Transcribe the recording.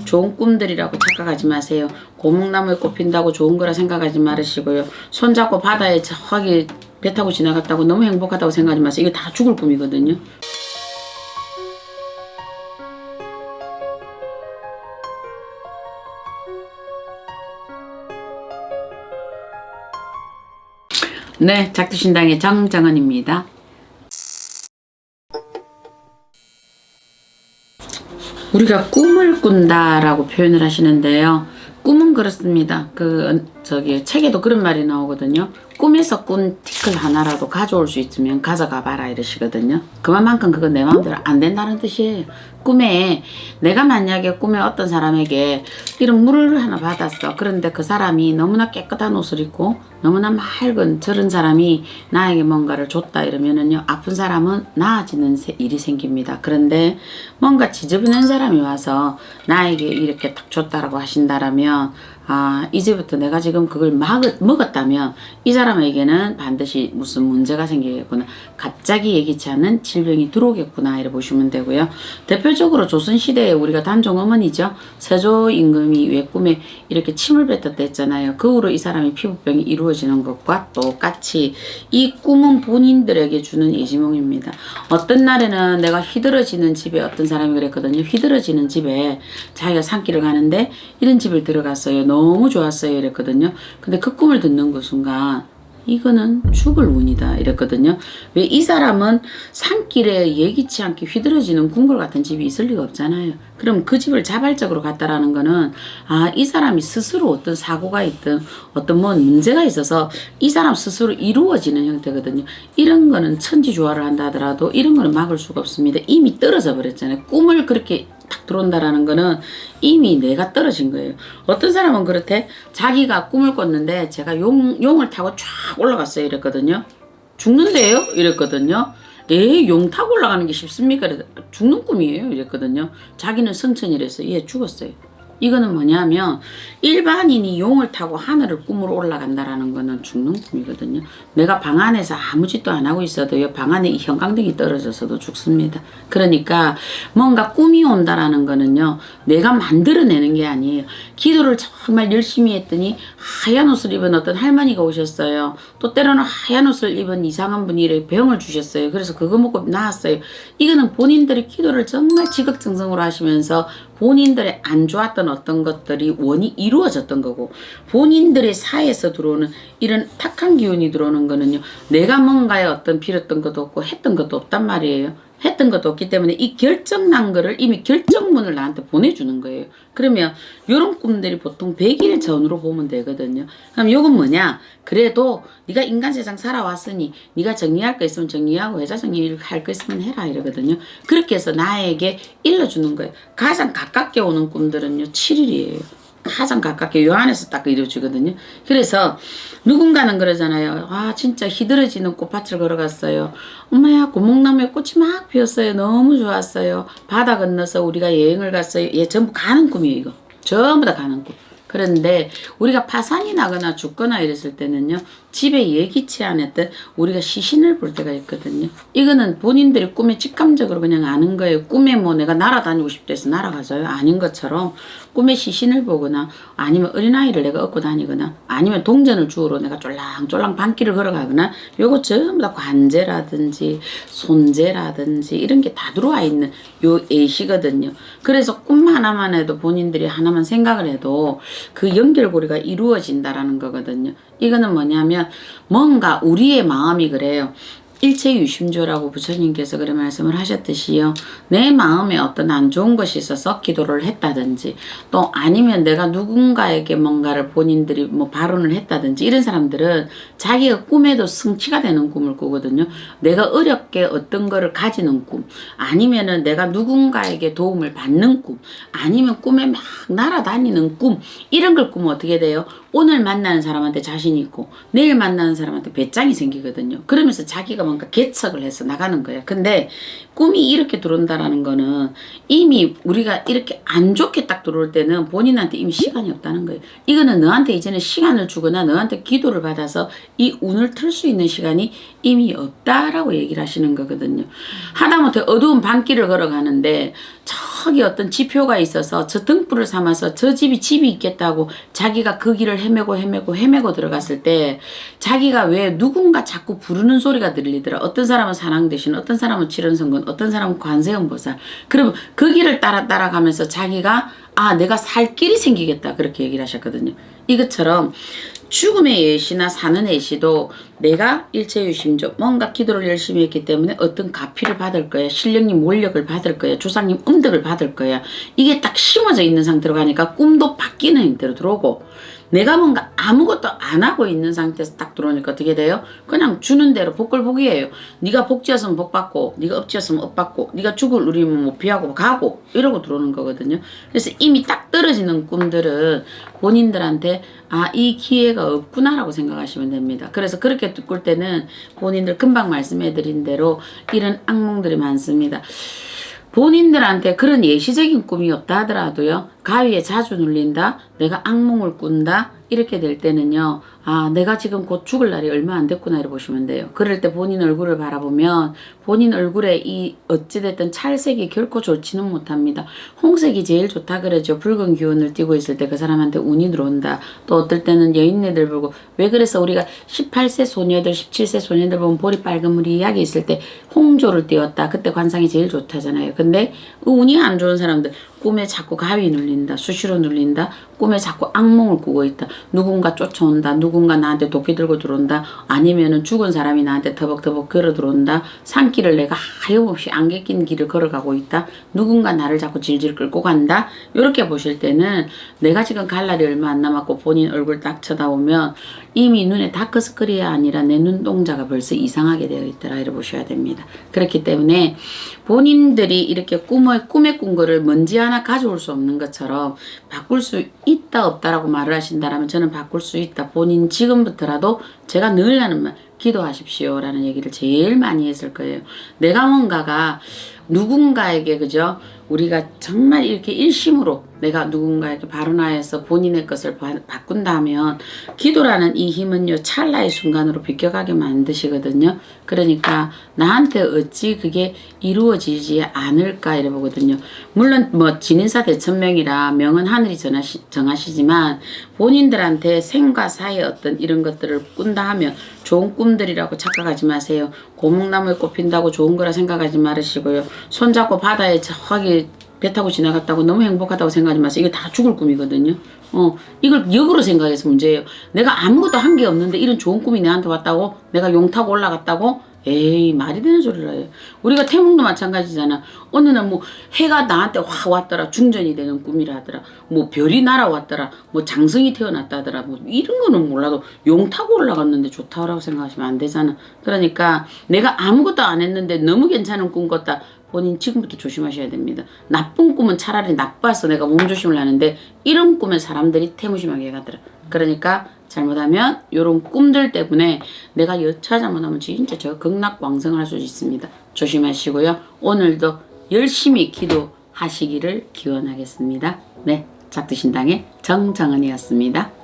좋은 꿈들이라고 착각하지 마세요. 고목나무에 꽃 핀다고 좋은 거라 생각하지 말으시고요. 손잡고 바다에 저기 배 타고 지나갔다고 너무 행복하다고 생각하지 마세요. 이거 다 죽을 꿈이거든요. 네, 작두신당의 정정은입니다. 우리가 꿈을 꾼다라고 표현을 하시는데요. 꿈은 그렇습니다. 책에도 그런 말이 나오거든요. 꿈에서 꾼 티끌 하나라도 가져올 수 있으면 가져가 봐라 이러시거든요. 그만큼 그건 내 마음대로 안 된다는 뜻이에요. 내가 만약에 꿈에 어떤 사람에게 이런 물을 하나 받았어. 그런데 그 사람이 너무나 깨끗한 옷을 입고 너무나 맑은 저런 사람이 나에게 뭔가를 줬다 이러면은요, 아픈 사람은 나아지는 일이 생깁니다. 그런데 뭔가 지저분한 사람이 와서 나에게 이렇게 딱 줬다라고 하신다라면, 이제부터 내가 지금 그걸 먹었다면 이 사람에게는 반드시 무슨 문제가 생기겠구나. 갑자기 예기치 않은 질병이 들어오겠구나. 이렇게 보시면 되고요. 대표적으로 조선시대에 우리가 단종 어머니죠. 세조 임금이 왜 꿈에 이렇게 침을 뱉었다 했잖아요. 그 후로 이 사람이 피부병이 이루어지는 것과 똑같이 이 꿈은 본인들에게 주는 예지몽입니다. 어떤 날에는 내가 휘들어지는 집에 어떤 사람이 그랬거든요. 휘들어지는 집에 자기가 산길을 가는데 이런 집을 들어갔어요. 너무 좋았어요 이랬거든요. 근데 그 꿈을 듣는 그 순간 이거는 죽을 운이다 이랬거든요. 왜 이 사람은 산길에 예기치 않게 휘들어지는 궁궐 같은 집이 있을 리가 없잖아요. 그럼 그 집을 자발적으로 갔다라는 거는 이 사람이 스스로 어떤 사고가 있든 어떤 문제가 있어서 이 사람 스스로 이루어지는 형태거든요. 이런 거는 천지조화를 한다 하더라도 이런 거는 막을 수가 없습니다. 이미 떨어져 버렸잖아요. 꿈을 그렇게 탁 들어온다라는 거는 이미 내가 떨어진 거예요. 어떤 사람은 그렇대. 자기가 꿈을 꿨는데 제가 용을 타고 쫙 올라갔어요 이랬거든요. 죽는데요? 이랬거든요. 용 타고 올라가는 게 쉽습니까? 죽는 꿈이에요 이랬거든요. 자기는 성천이랬어요. 죽었어요. 이거는 뭐냐면 일반인이 용을 타고 하늘을 꿈으로 올라간다라는 거는 죽는 꿈이거든요. 내가 방 안에서 아무 짓도 안 하고 있어도요, 방 안에 형광등이 떨어져서도 죽습니다. 그러니까 뭔가 꿈이 온다라는 거는요, 내가 만들어내는 게 아니에요. 기도를 정말 열심히 했더니 하얀 옷을 입은 어떤 할머니가 오셨어요. 또 때로는 하얀 옷을 입은 이상한 분이 이렇게 병을 주셨어요. 그래서 그거 먹고 나았어요. 이거는 본인들이 기도를 정말 지극정성으로 하시면서 본인들의 안 좋았던 어떤 것들이 원이 이루어졌던 거고, 본인들의 사에서 들어오는 이런 탁한 기운이 들어오는 거는요, 내가 뭔가에 어떤 빌었던 것도 없고 했던 것도 없단 말이에요. 했던 것도 없기 때문에 이 결정난 거를 이미 결정문을 나한테 보내주는 거예요. 그러면 이런 꿈들이 보통 100일 전으로 보면 되거든요. 그럼 이건 뭐냐? 그래도 네가 인간 세상 살아왔으니 네가 정리할 거 있으면 정리하고 회사 정리할 거 있으면 해라 이러거든요. 그렇게 해서 나에게 일러주는 거예요. 가장 가깝게 오는 꿈들은요, 7일이에요. 가장 가깝게 요 안에서 딱 이루어지거든요. 그래서 누군가는 그러잖아요. 진짜 희들어지는 꽃밭을 걸어갔어요. 엄마야, 고목나무에 꽃이 막 피었어요. 너무 좋았어요. 바다 건너서 우리가 여행을 갔어요. 전부 가는 꿈이에요. 이거 전부 다 가는 꿈. 그런데 우리가 파산이 나거나 죽거나 이랬을 때는요, 집에 예기치 않았던 우리가 시신을 볼 때가 있거든요. 이거는 본인들이 꿈에 직감적으로 그냥 아는 거예요. 꿈에 내가 날아다니고 싶다 해서 날아가져요. 아닌 것처럼 꿈에 시신을 보거나 아니면 어린아이를 내가 업고 다니거나 아니면 동전을 주우러 내가 쫄랑쫄랑 밤길을 걸어가거나 요거 전부 다 관제라든지 손재라든지 이런 게 다 들어와 있는 요 예시거든요. 그래서 꿈 하나만 해도 본인들이 하나만 생각을 해도 그 연결고리가 이루어진다라는 거거든요. 이거는 뭐냐면 뭔가 우리의 마음이 그래요. 일체유심조라고 부처님께서 그런 말씀을 하셨듯이요. 내 마음에 어떤 안 좋은 것이 있어서 기도를 했다든지 또 아니면 내가 누군가에게 뭔가를 본인들이 발언을 했다든지 이런 사람들은 자기가 꿈에도 성취가 되는 꿈을 꾸거든요. 내가 어렵게 어떤 거를 가지는 꿈, 아니면은 내가 누군가에게 도움을 받는 꿈, 아니면 꿈에 막 날아다니는 꿈, 이런 걸 꾸면 어떻게 돼요? 오늘 만나는 사람한테 자신 있고 내일 만나는 사람한테 배짱이 생기거든요. 그러면서 자기가 뭔가 개척을 해서 나가는 거예요. 근데 꿈이 이렇게 들어온다라는 거는 이미 우리가 이렇게 안 좋게 딱 들어올 때는 본인한테 이미 시간이 없다는 거예요. 이거는 너한테 이제는 시간을 주거나 너한테 기도를 받아서 이 운을 틀 수 있는 시간이 이미 없다라고 얘기를 하시는 거거든요. 하다못해 어두운 밤길을 걸어가는데 저기 어떤 지표가 있어서 저 등불을 삼아서 저 집이 있겠다고 자기가 그 길을 헤매고 들어갔을 때 자기가 왜 누군가 자꾸 부르는 소리가 들리더라. 어떤 사람은 산왕대신, 어떤 사람은 칠원성근, 어떤 사람은 관세음보살. 그러면 그 길을 따라가면서 자기가 내가 살 길이 생기겠다 그렇게 얘기를 하셨거든요. 이것처럼 죽음의 예시나 사는 예시도 내가 일체유심조 뭔가 기도를 열심히 했기 때문에 어떤 가피를 받을 거야. 신령님 몰력을 받을 거야. 조상님 음덕을 받을 거야. 이게 딱 심어져 있는 상태로 가니까 꿈도 바뀌는 형태로 들어오고 내가 뭔가 아무것도 안 하고 있는 상태에서 딱 들어오니까 어떻게 돼요? 그냥 주는 대로 복걸복이에요. 네가 복지였으면 복받고 네가 업지였으면 업받고 네가 죽을 누리면 뭐 피하고 가고 이러고 들어오는 거거든요. 그래서 이미 딱 떨어지는 꿈들은 본인들한테 이 기회가 없구나라고 생각하시면 됩니다. 그래서 그렇게 꿀 때는 본인들 금방 말씀해드린 대로 이런 악몽들이 많습니다. 본인들한테 그런 예시적인 꿈이 없다 하더라도요. 가위에 자주 눌린다. 내가 악몽을 꾼다. 이렇게 될 때는요. 내가 지금 곧 죽을 날이 얼마 안 됐구나 이렇게 보시면 돼요. 그럴 때 본인 얼굴을 바라보면 본인 얼굴에 이 어찌됐든 찰색이 결코 좋지는 못합니다. 홍색이 제일 좋다 그러죠. 붉은 기운을 띠고 있을 때 그 사람한테 운이 들어온다. 또 어떨 때는 여인네들 보고 왜 그래서 우리가 18세 소녀들 17세 소녀들 보면 볼이 빨간 물이 이야기 있을 때 홍조를 띄웠다. 그때 관상이 제일 좋다잖아요. 근데 운이 안 좋은 사람들 꿈에 자꾸 가위 눌린다. 수시로 눌린다. 꿈에 자꾸 악몽을 꾸고 있다. 누군가 쫓아온다. 누군가 나한테 도끼 들고 들어온다. 아니면은 죽은 사람이 나한테 터벅터벅 걸어 들어온다. 산길을 내가 하염없이 안개 낀 길을 걸어가고 있다. 누군가 나를 자꾸 질질 끌고 간다. 이렇게 보실 때는 내가 지금 갈 날이 얼마 안 남았고 본인 얼굴 딱 쳐다보면 이미 눈에 다크서클이 아니라 내 눈동자가 벌써 이상하게 되어 있더라. 이렇게 보셔야 됩니다. 그렇기 때문에 본인들이 이렇게 꿈에 꾼 거를 먼지 하나 가져올 수 없는 것처럼 바꿀 수 있다 없다라고 말을 하신다면 저는 바꿀 수 있다. 본인 지금부터라도 제가 늘 하는 말 기도하십시오 라는 얘기를 제일 많이 했을 거예요. 내가 뭔가가 누군가에게 그죠? 우리가 정말 이렇게 일심으로 내가 누군가에게 발언하여서 본인의 것을 바꾼다 하면 기도라는 이 힘은요 찰나의 순간으로 비껴가게 만드시거든요. 그러니까 나한테 어찌 그게 이루어지지 않을까 이래 보거든요. 물론 뭐 진인사 대천명이라 명은 하늘이 정하시지만 본인들한테 생과 사의 어떤 이런 것들을 꾼다 하면 좋은 꿈들이라고 착각하지 마세요. 고목나무에 꽃핀다고 좋은 거라 생각하지 말으시고요. 손잡고 바다에 저기 배 타고 지나갔다고 너무 행복하다고 생각하지 마세요. 이거 다 죽을 꿈이거든요. 이걸 역으로 생각해서 문제예요. 내가 아무것도 한 게 없는데 이런 좋은 꿈이 내한테 왔다고? 내가 용 타고 올라갔다고? 에이 말이 되는 소리를 해요. 우리가 태몽도 마찬가지잖아. 어느 날 뭐 해가 나한테 확 왔더라. 중전이 되는 꿈이라 하더라. 뭐 별이 날아왔더라. 뭐 장성이 태어났다더라. 뭐 이런 거는 몰라도 용 타고 올라갔는데 좋다라고 생각하시면 안 되잖아. 그러니까 내가 아무것도 안 했는데 너무 괜찮은 꿈 꿨다. 본인 지금부터 조심하셔야 됩니다. 나쁜 꿈은 차라리 나빠서 내가 몸조심을 하는데 이런 꿈에 사람들이 태무심하게 가더라. 그러니까 잘못하면 이런 꿈들 때문에 내가 여차 잘못하면 진짜 저 극락왕성할 수 있습니다. 조심하시고요. 오늘도 열심히 기도하시기를 기원하겠습니다. 네, 작두신당의 정정은이었습니다.